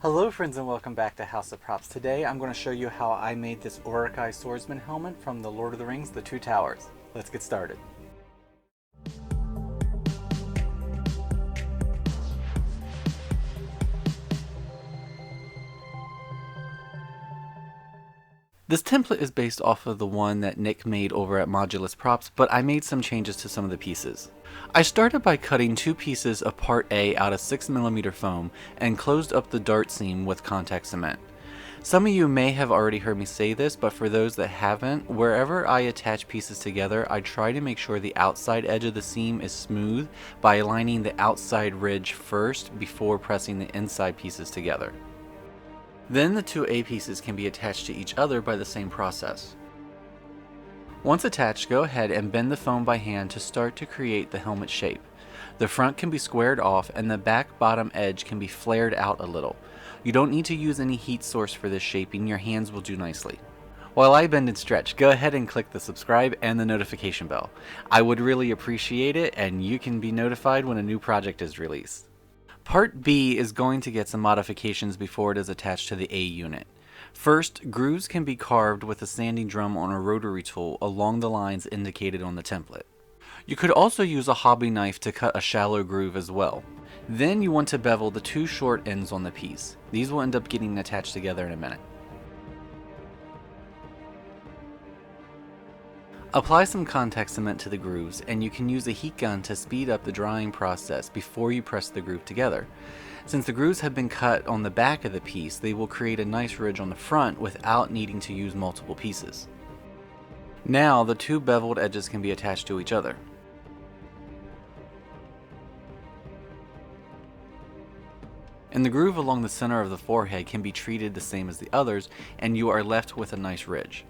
Hello friends and welcome back to House of Props. Today I'm going to show you how I made this Uruk-Hai Swordsman helmet from the Lord of the Rings, The Two Towers. Let's get started. This template is based off of the one that Nick made over at Modulus Props, but I made some changes to some of the pieces. I started by cutting two pieces of part A out of 6mm foam and closed up the dart seam with contact cement. Some of you may have already heard me say this, but for those that haven't, wherever I attach pieces together, I try to make sure the outside edge of the seam is smooth by aligning the outside ridge first before pressing the inside pieces together. Then the two A pieces can be attached to each other by the same process. Once attached, go ahead and bend the foam by hand to start to create the helmet shape. The front can be squared off and the back bottom edge can be flared out a little. You don't need to use any heat source for this shaping, your hands will do nicely. While I bend and stretch, go ahead and click the subscribe and the notification bell. I would really appreciate it, and you can be notified when a new project is released. Part B is going to get some modifications before it is attached to the A unit. First, grooves can be carved with a sanding drum on a rotary tool along the lines indicated on the template. You could also use a hobby knife to cut a shallow groove as well. Then you want to bevel the two short ends on the piece. These will end up getting attached together in a minute. Apply some contact cement to the grooves, and you can use a heat gun to speed up the drying process before you press the groove together. Since the grooves have been cut on the back of the piece, they will create a nice ridge on the front without needing to use multiple pieces. Now the two beveled edges can be attached to each other. And the groove along the center of the forehead can be treated the same as the others, and you are left with a nice ridge.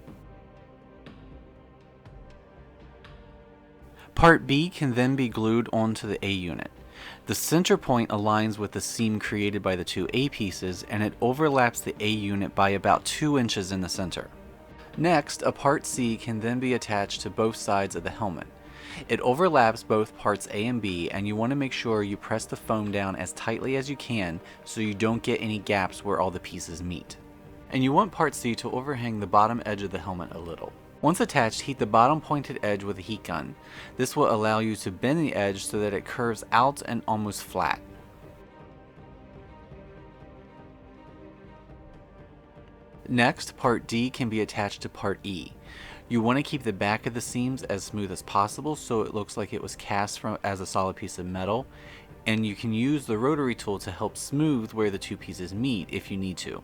Part B can then be glued onto the A unit. The center point aligns with the seam created by the two A pieces, and it overlaps the A unit by about 2 inches in the center. Next, a part C can then be attached to both sides of the helmet. It overlaps both parts A and B, and you want to make sure you press the foam down as tightly as you can so you don't get any gaps where all the pieces meet. And you want part C to overhang the bottom edge of the helmet a little. Once attached, heat the bottom pointed edge with a heat gun. This will allow you to bend the edge so that it curves out and almost flat. Next, part D can be attached to part E. You want to keep the back of the seams as smooth as possible so it looks like it was cast as a solid piece of metal, and you can use the rotary tool to help smooth where the two pieces meet if you need to.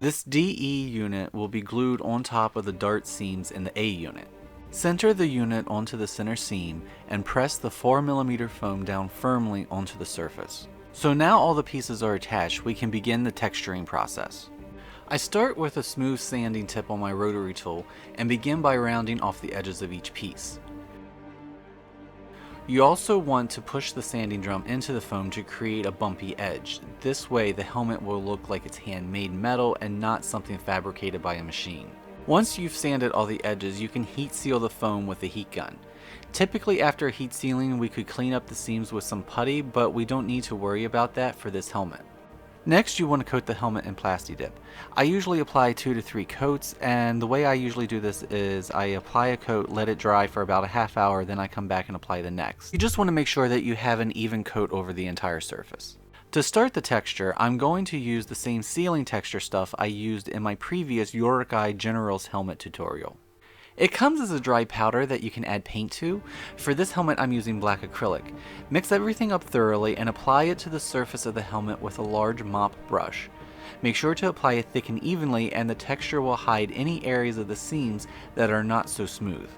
This DE unit will be glued on top of the dart seams in the A unit. Center the unit onto the center seam and press the 4mm foam down firmly onto the surface. So now all the pieces are attached, we can begin the texturing process. I start with a smooth sanding tip on my rotary tool and begin by rounding off the edges of each piece. You also want to push the sanding drum into the foam to create a bumpy edge. This way the helmet will look like it's handmade metal and not something fabricated by a machine. Once you've sanded all the edges, you can heat seal the foam with a heat gun. Typically after heat sealing we could clean up the seams with some putty, but we don't need to worry about that for this helmet. Next, you want to coat the helmet in Plasti Dip. I usually apply 2 to 3 coats, and the way I usually do this is I apply a coat, let it dry for about a half hour, then I come back and apply the next. You just want to make sure that you have an even coat over the entire surface. To start the texture, I'm going to use the same sealing texture stuff I used in my previous Uruk-Hai General's helmet tutorial. It comes as a dry powder that you can add paint to. For this helmet I'm using black acrylic. Mix everything up thoroughly and apply it to the surface of the helmet with a large mop brush. Make sure to apply it thick and evenly, and the texture will hide any areas of the seams that are not so smooth.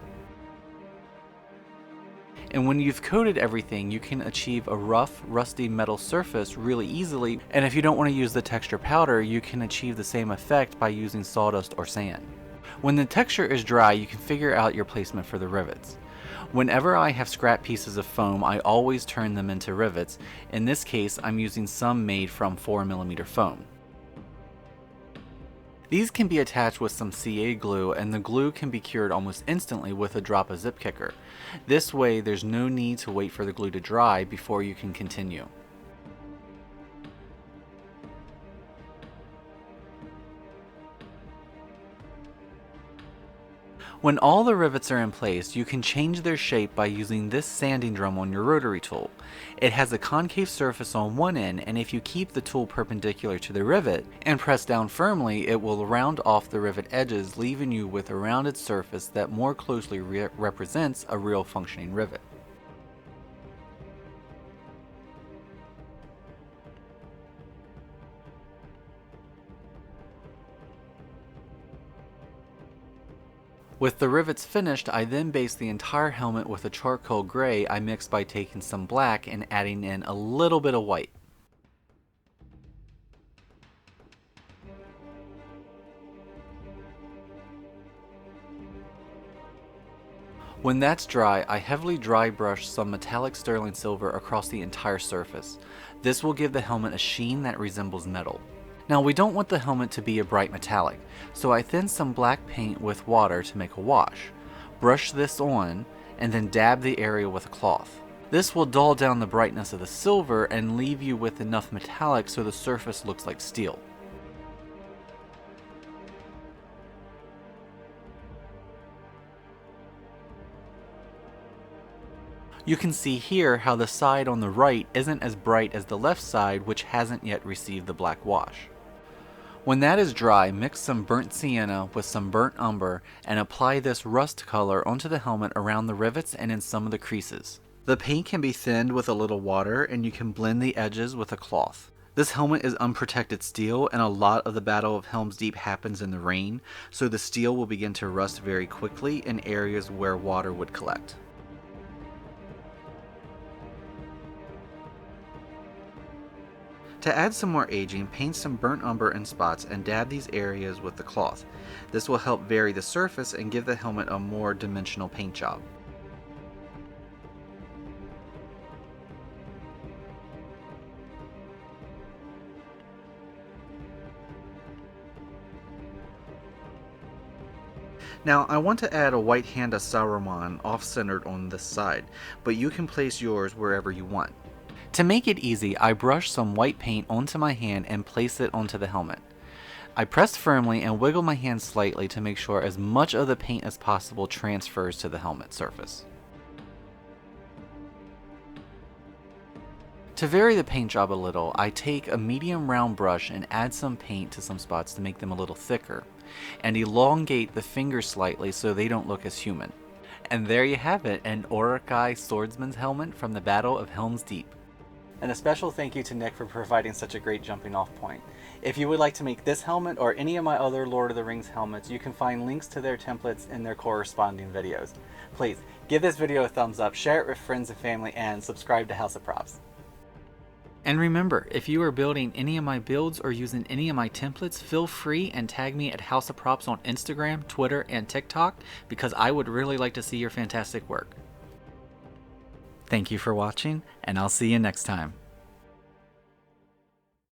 And when you've coated everything, you can achieve a rough, rusty metal surface really easily, and if you don't want to use the texture powder, you can achieve the same effect by using sawdust or sand. When the texture is dry, you can figure out your placement for the rivets. Whenever I have scrap pieces of foam, I always turn them into rivets. In this case, I'm using some made from 4mm foam. These can be attached with some CA glue, and the glue can be cured almost instantly with a drop of zip kicker. This way there's no need to wait for the glue to dry before you can continue. When all the rivets are in place, you can change their shape by using this sanding drum on your rotary tool. It has a concave surface on one end, and if you keep the tool perpendicular to the rivet and press down firmly, it will round off the rivet edges, leaving you with a rounded surface that more closely represents a real functioning rivet. With the rivets finished, I then based the entire helmet with a charcoal gray I mixed by taking some black and adding in a little bit of white. When that's dry, I heavily dry brush some metallic sterling silver across the entire surface. This will give the helmet a sheen that resembles metal. Now we don't want the helmet to be a bright metallic, so I thin some black paint with water to make a wash. Brush this on, and then dab the area with a cloth. This will dull down the brightness of the silver and leave you with enough metallic so the surface looks like steel. You can see here how the side on the right isn't as bright as the left side, which hasn't yet received the black wash. When that is dry, mix some burnt sienna with some burnt umber and apply this rust color onto the helmet around the rivets and in some of the creases. The paint can be thinned with a little water, and you can blend the edges with a cloth. This helmet is unprotected steel, and a lot of the Battle of Helm's Deep happens in the rain, so the steel will begin to rust very quickly in areas where water would collect. To add some more aging, paint some burnt umber in spots and dab these areas with the cloth. This will help vary the surface and give the helmet a more dimensional paint job. Now I want to add a white hand of Saruman off-centered on this side, but you can place yours wherever you want. To make it easy, I brush some white paint onto my hand and place it onto the helmet. I press firmly and wiggle my hand slightly to make sure as much of the paint as possible transfers to the helmet surface. To vary the paint job a little, I take a medium round brush and add some paint to some spots to make them a little thicker, and elongate the fingers slightly so they don't look as human. And there you have it, an Uruk-Hai Swordsman's helmet from the Battle of Helm's Deep. And a special thank you to Nick for providing such a great jumping off point. If you would like to make this helmet or any of my other Lord of the Rings helmets, you can find links to their templates in their corresponding videos. Please, give this video a thumbs up, share it with friends and family, and subscribe to House of Props. And remember, if you are building any of my builds or using any of my templates, feel free and tag me at House of Props on Instagram, Twitter, and TikTok, because I would really like to see your fantastic work. Thank you for watching, and I'll see you next time.